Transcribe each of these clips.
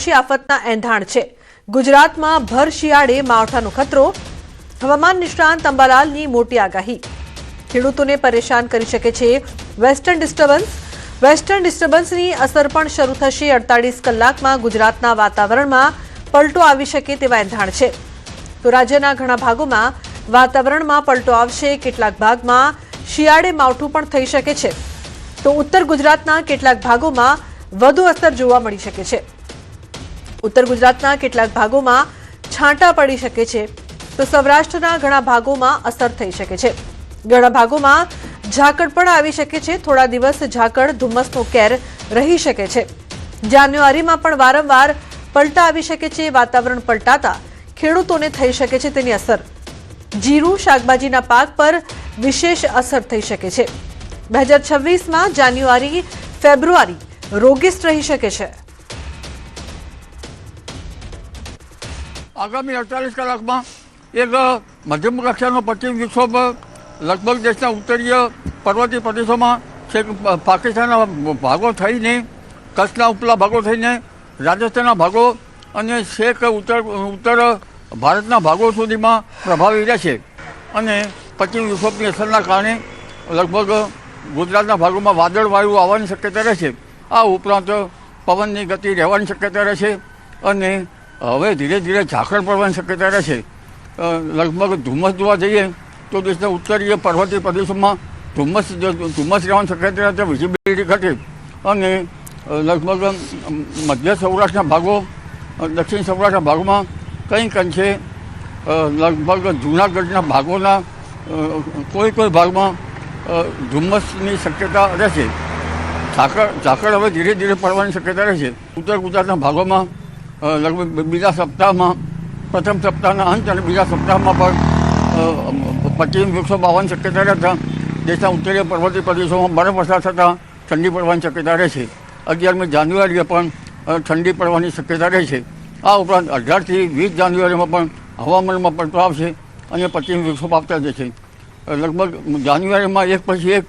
વિદેશી આફતના એંધાણ છે। ગુજરાતમાં ભર શિયાળે માવઠાનો ખતરો। હવામાન નિષ્ણાંત અંબાલાલની મોટી આગાહી। ખેડૂતોને પરેશાન કરી શકે છે વેસ્ટર્ન ડિસ્ટર્બન્સની અસર પણ શરૂ થશે। 48 કલાકમાં ગુજરાતના વાતાવરણમાં પલટો આવી શકે તેવા એંધાણ છે। તો રાજ્યના ઘણા ભાગોમાં વાતાવરણમાં પલટો આવશે। કેટલાક ભાગમાં શિયાળે માવઠું પણ થઈ શકે છે। તો ઉત્તર ગુજરાતના કેટલાક ભાગોમાં વધુ અસર જોવા મળી શકે છે। ઉત્તર ગુજરાતના કેટલાક ભાગોમાં છાંટા પડી શકે છે। તો સૌરાષ્ટ્રના ઘણા ભાગોમાં અસર થઈ શકે છે। ઘણા ભાગોમાં ઝાકળ પણ આવી શકે છે। થોડા દિવસ ઝાકળ ધુમ્મસનો કેર રહી શકે છે। જાન્યુઆરીમાં પણ વારંવાર પલટા આવી શકે છે। વાતાવરણ પલટાતા ખેડૂતોને થઈ શકે છે તેની અસર। જીરું શાકભાજીના પાક પર વિશેષ અસર થઈ શકે છે। 2026માં જાન્યુઆરી ફેબ્રુઆરી રોગિષ્ટ रही શકે છે। आगामी 48 કલાકમાં એક મધ્યમ કક્ષાનો પશ્ચિમ વિક્ષોભ લગભગ દેશના ઉત્તરીય પર્વતીય પ્રદેશોમાં છેક પાકિસ્તાનના ભાગો થઈને કચ્છના ઉપલા ભાગો થઈને રાજસ્થાનના ભાગો અને છેક ઉત્તર ભારતના ભાગો સુધીમાં પ્રભાવી રહેશે અને પશ્ચિમ વિક્ષોભની અસરના કારણે લગભગ ગુજરાતના ભાગોમાં વાદળવાયુ આવવાની શક્યતા રહેશે। આ ઉપરાંત પવનની ગતિ રહેવાની શક્યતા રહેશે અને હવે ધીરે ધીરે ઝાકળ પડવાની શક્યતા રહેશે। લગભગ ધુમ્મસ જોવા જઈએ તો દેશના ઉત્તરીય પર્વતીય પ્રદેશોમાં ધુમ્મસ રહેવાની શક્યતા રહેશે, વિઝિબિલિટી ઘટે અને લગભગ મધ્ય સૌરાષ્ટ્રના ભાગો દક્ષિણ સૌરાષ્ટ્રના ભાગોમાં કંઈક અંશે લગભગ જૂનાગઢના ભાગોના કોઈ ભાગમાં ધુમ્મસની શક્યતા રહેશે। ઝાકળ હવે ધીરે ધીરે પડવાની શક્યતા રહેશે। ઉત્તર ગુજરાતના ભાગોમાં લગભગ બીજા સપ્તાહમાં પ્રથમ સપ્તાહના અંત અને બીજા સપ્તાહમાં પણ પશ્ચિમ વિક્ષોભ આવવાની શક્યતા રહેતા દેશના ઉત્તરીય પર્વતીય પ્રદેશોમાં બરફ વર્ષા થતાં ઠંડી પડવાની શક્યતા રહેશે। 11મી જાન્યુઆરીએ પણ ઠંડી પડવાની શક્યતા રહેશે। આ ઉપરાંત 18થી 20 જાન્યુઆરીમાં પણ હવામાનમાં પલટો આવશે અને પશ્ચિમ વિક્ષોભ આવતા જશે। લગભગ જાન્યુઆરીમાં એક પછી એક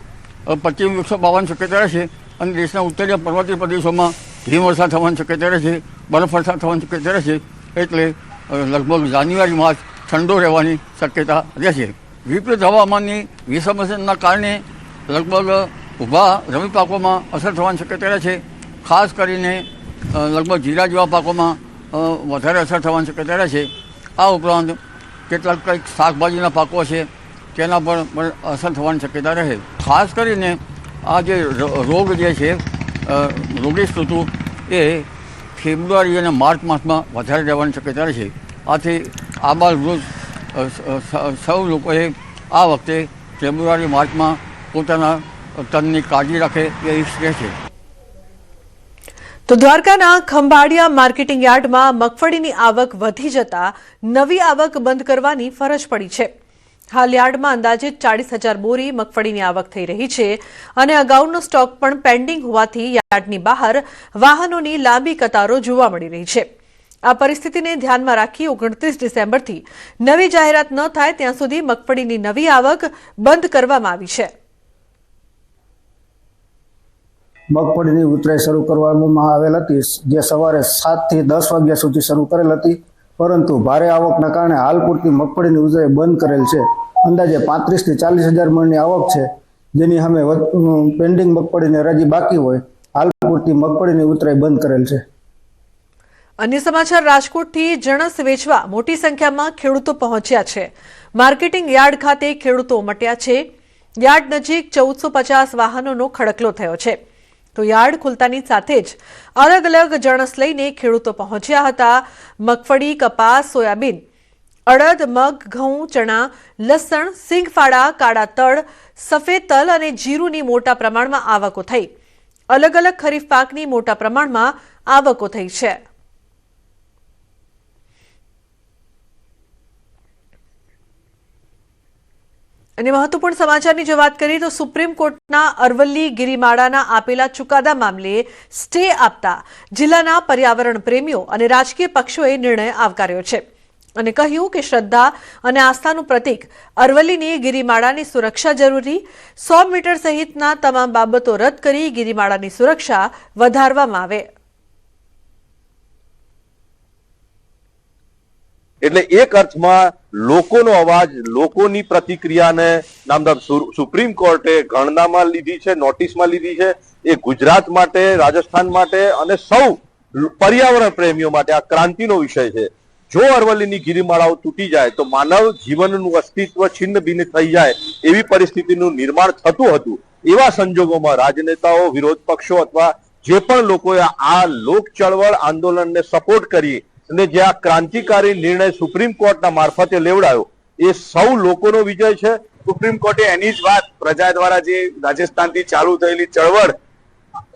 પશ્ચિમ વિક્ષોભ આવવાની શક્યતા રહેશે અને દેશના ઉત્તરીય પર્વતીય પ્રદેશોમાં હિમવર્ષા થવાની શક્યતા રહેશે, બરફવર્ષા થવાની શક્યતા રહેશે। એટલે લગભગ જાન્યુઆરીમાં જ ઠંડો રહેવાની શક્યતા રહેશે। વિપરીત હવામાનની વિષમના કારણે લગભગ ઊભા રવિ પાકોમાં અસર થવાની શક્યતા રહેશે। ખાસ કરીને લગભગ જીરા જેવા પાકોમાં વધારે અસર થવાની શક્યતા રહેશે। આ ઉપરાંત કેટલાક કંઈક શાકભાજીના પાકો છે તેના પર પણ અસર થવાની શક્યતા રહે। ખાસ કરીને આ જે રોગ જે છે રોગિષ્ટ ઋતુ એ ફેબ્રુઆરી અને માર્ચ માસમાં વધારે રહેવાની શક્યતા રહેશે। આથી આબાલવૃદ્ધ સૌ લોકોએ આ વખતે ફેબ્રુઆરી માર્ચમાં પોતાના તનની કાળજી રાખે એ રહેશે। તો દ્વારકાના ખંભાળિયા માર્કેટિંગ યાર્ડમાં મગફળીની આવક વધી જતા નવી આવક બંધ કરવાની ફરજ પડી છે। હાલ યાર્ડમાં અંદાજે 40,000 બોરી મગફળીની આવક થઈ રહી છે અને અગાઉનો સ્ટોક પણ પેન્ડિંગ હોવાથી યાર્ડની બહાર વાહનોની લાંબી કતારો જોવા મળી રહી છે। આ પરિસ્થિતિને ધ્યાનમાં રાખી 29 ડિસેમ્બરથી નવી જાહેરાત ન થાય ત્યાં સુધી મગફળીની નવી આવક બંધ કરવામાં આવી છે। મગફળીની ઉતરાઈ શરૂ કરવામાં આવેલ હતી જે સવારે 7 થી 10 વાગ્યા સુધી શરૂ કરેલ હતી, પરંતુ ભારે આવકના કારણે હાલ પૂરતી મગફળીની ઉતરાઈ બંધ કરેલ છે। અંદાજે 35 થી 40,000 મણની આવક છે, જેની સામે પેન્ડિંગ મગફળીની હરાજી બાકી હોય હાલ પૂરતી મગફળીની ઉતરાઈ બંધ કરેલ છે। અન્ય સમાચાર રાજકોટથી જણસ વેચવા મોટી સંખ્યામાં ખેડૂતો પહોંચ્યા છે। માર્કેટિંગ યાર્ડ ખાતે ખેડૂતો ઉમટ્યા છે। યાર્ડ નજીક 1450 વાહનોનો ખડકલો થયો છે। તો યાર્ડ ખુલતાની સાથે જ અલગ અલગ જણસ લઈને ખેડૂતો પહોંચ્યા હતા। મગફળી, કપાસ, સોયાબીન, અડદ, મગ, ઘઉં, ચણા, લસણ, સિંગફાડા, કાળા તલ, સફેદ તલ અને જીરુની મોટા પ્રમાણમાં આવકો થઈ। અલગ અલગ ખરીફ પાકની મોટા પ્રમાણમાં આવકો થઈ છે। અને મહત્વપૂર્ણ સમાચારની જો વાત કરીએ તો સુપ્રીમ કોર્ટના અરવલ્લી ગિરિમાળાના આપેલા ચુકાદા મામલે સ્ટે આપતા જિલ્લાના પર્યાવરણ પ્રેમીઓ અને રાજકીય પક્ષોએ નિર્ણય આવકાર્યો છે અને કહ્યું કે શ્રદ્ધા અને આસ્થાનું પ્રતીક અરવલ્લીની ગિરિમાળાની સુરક્ષા જરૂરી। 100 મીટર સહિતના તમામ બાબતો રદ કરી ગિરિમાળાની સુરક્ષા વધારવામાં આવે। એટલે એક અર્થમાં લોકોનો અવાજ, લોકોની પ્રતિક્રિયાને નામદાર સુપ્રીમ કોર્ટે ગણનામાં લીધી છે, નોટિસમાં લીધી છે. એ ગુજરાત માટે, રાજસ્થાન માટે અને સૌ પર્યાવરણ પ્રેમીઓ માટે આ ક્રાંતિનો વિષય છે. જો અરવલ્લીની ગિરિમાળાઓ તૂટી જાય તો માનવ જીવનનું અસ્તિત્વ છિન્ન ભિન્ન થઈ જાય એવી પરિસ્થિતિનું નિર્માણ થતું હતું. એવા સંજોગોમાં રાજનેતાઓ, વિરોધ પક્ષો અથવા જે પણ લોકોએ આ લોક ચળવળ આંદોલનને સપોર્ટ કરી અને જે આ ક્રાંતિકારી નિર્ણય સુપ્રીમ કોર્ટના મારફતે લેવડાયો એ સૌ લોકોનો વિજય છે. સુપ્રીમ કોર્ટે એની જ વાત પ્રજા દ્વારા જે રાજસ્થાનથી ચાલુ થયેલી ચળવળ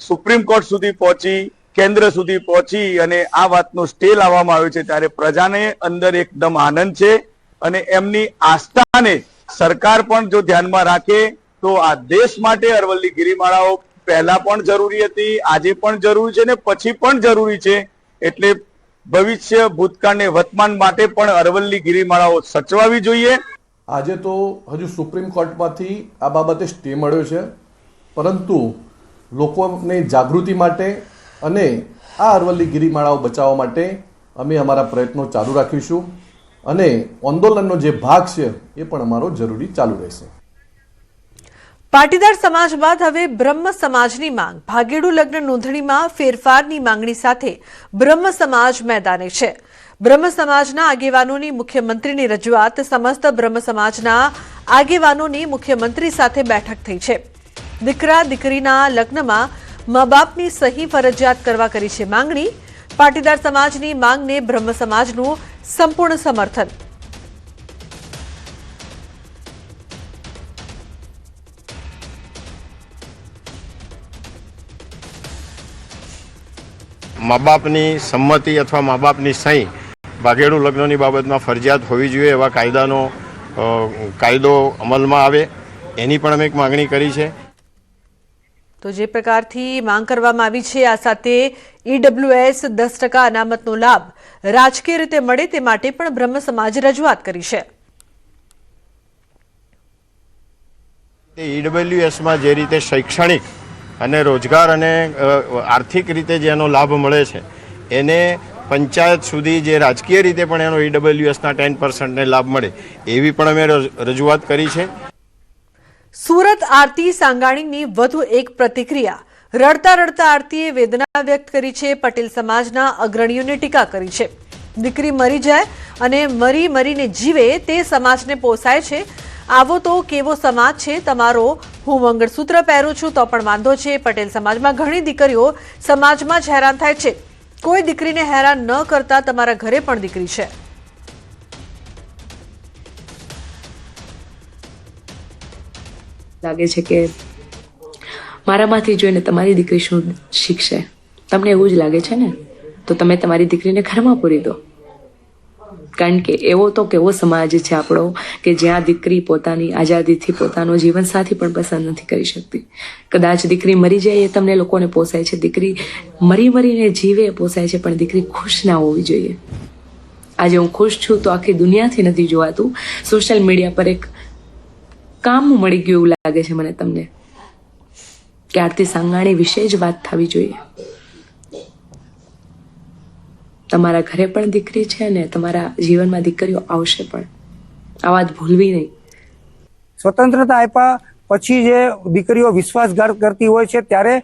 સુપ્રીમ કોર્ટ સુધી પહોંચી, કેન્દ્ર સુધી પહોંચી અને આ વાતનો સ્ટે લાવવામાં આવ્યો છે ત્યારે પ્રજાને અંદર એકદમ આનંદ છે અને એમની આસ્થાને સરકાર પણ જો ધ્યાનમાં રાખે તો આ દેશ માટે અરવલ્લી ગિરિમાળાઓ પહેલા પણ જરૂરી હતી, આજે પણ જરૂરી છે ને પછી પણ જરૂરી છે. એટલે ભવિષ્ય, ભૂતકાળ ને વર્તમાન માટે પણ અરવલ્લી ગિરિમાળાઓ સચવાવી જોઈએ. આજે તો હજુ સુપ્રીમ કોર્ટમાંથી આ બાબતે સ્ટે મળ્યો છે, પરંતુ લોકોને જાગૃતિ માટે અને આ અરવલ્લી ગિરિમાળાઓ બચાવવા માટે અમે અમારા પ્રયત્નો ચાલુ રાખીશું અને આંદોલનનો જે ભાગ છે એ પણ અમારો જરૂરી ચાલુ રહેશે. પાટીદાર સમાજ બાદ હવે બ્રહ્મ સમાજની માંગ. ભાગેડુ લગ્ન નોંધણીમાં ફેરફારની માંગણી સાથે બ્રહ્મ સમાજ મેદાને છે. બ્રહ્મ સમાજના આગેવાનોની મુખ્યમંત્રીની રજૂઆત. સમસ્ત બ્રહ્મ સમાજના આગેવાનોની મુખ્યમંત્રી સાથે બેઠક થઈ છે. દીકરા દીકરીના લગ્નમાં મા બાપની સહી ફરજિયાત કરવા કરી છે માંગણી. પાટીદાર સમાજની માંગને બ્રહ્મ સમાજનું સંપૂર્ણ સમર્થન. મા બાપની સંમતિ અથવા મા બાપની સહી ભાગેડુ લગ્નની બાબતમાં ફરજિયાત હોવી જોઈએ એવા કાયદો અમલમાં આવે એની પણ અમે એક માગણી કરી છે. તો જે પ્રકારથી માંગ કરવામાં આવી છે આ સાથે ઈડબ્લ્યુએસ 10% અનામતનો લાભ રાજકીય રીતે મળે તે માટે પણ બ્રહ્મ સમાજે રજૂઆત કરી છે. ઈડબ્લ્યુએસમાં જે રીતે શૈક્ષણિક અને રોજગાર અને આર્થિક રીતે જેનો લાભ મળે છે એને પંચાયત સુધી જે રાજકીય રીતે પણ એનો ઈડબ્લ્યુએસના 10% લાભ મળે એવી પણ અમે રજૂઆત કરી છે. સુરત આરતી સાંગાણીની વધુ એક પ્રતિક્રિયા. રડતા રડતા આરતીએ વેદના વ્યક્ત કરી છે. પટેલ સમાજના અગ્રણીઓને ટીકા કરી છે. દીકરી મરી જાય અને મરીને જીવે તે સમાજને પોસાય છે. આવો તો કેવો સમાજ છે તમારો? હું મંગળસૂત્ર પહેરું છું તો પણ વાંધો છે. પટેલ સમાજમાં ઘણી દીકરીઓ સમાજમાં જ હેરાન થાય છે. કોઈ દીકરીને હેરાન ન કરતા તમારા ઘરે પણ દીકરી છે. લાગે છે કે મારામાંથી જોઈને તમારી દીકરી શું શીખશે. તમને એવું જ લાગે છે ને? તો તમે તમારી દીકરીને ઘરમાં પૂરી દો. કારણ કે એવો તો કેવો સમાજ છે આપણો કે જ્યાં દીકરી પોતાની આઝાદીથી પોતાનો જીવનસાથી પણ પસંદ નથી કરી શકતી. કદાચ દીકરી મરી જાય એ તમને લોકોને પોસાય છે, દીકરી મરીને જીવે પોસાય છે, પણ દીકરી ખુશ ના હોવી જોઈએ. આજે હું ખુશ છું તો આખી દુનિયાથી નથી જોવાતું. સોશિયલ મીડિયા પર એક કામ મળી ગયું એવું લાગે છે મને તમને કે આરતી સાંગાણી વિશે જ વાત થવી જોઈએ. તમારા ઘરે પણ દીકરી છે ને તમારા જીવનમાં દીકરીઓ આવશે પણ. આ વાત ભૂલવી નહીં. સ્વતંત્રતા આપ્યા પછી જે દીકરીઓ વિશ્વાસઘાત કરતી હોય છે ત્યારે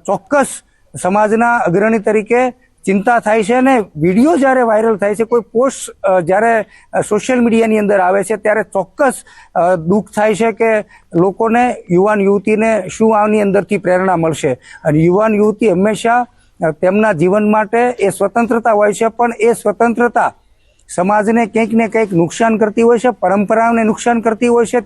ચોક્કસ સમાજના અગ્રણી તરીકે ચિંતા થાય છે અને વિડીયો જ્યારે વાયરલ થાય છે, કોઈ પોસ્ટ જ્યારે સોશિયલ મીડિયાની અંદર આવે છે ત્યારે ચોક્કસ દુઃખ થાય છે કે લોકોને, યુવાન યુવતીને શું આની અંદરથી પ્રેરણા મળશે. અને યુવાન યુવતી હંમેશા તેમના જીવન માટે એ સ્વતંત્રતા હોય છે, પણ એ સ્વતંત્રતા સમાજને કંઈક ને કંઈક નુકસાન કરતી હોય છે, પરંપરાઓને નુકસાન કરતી હોય છે.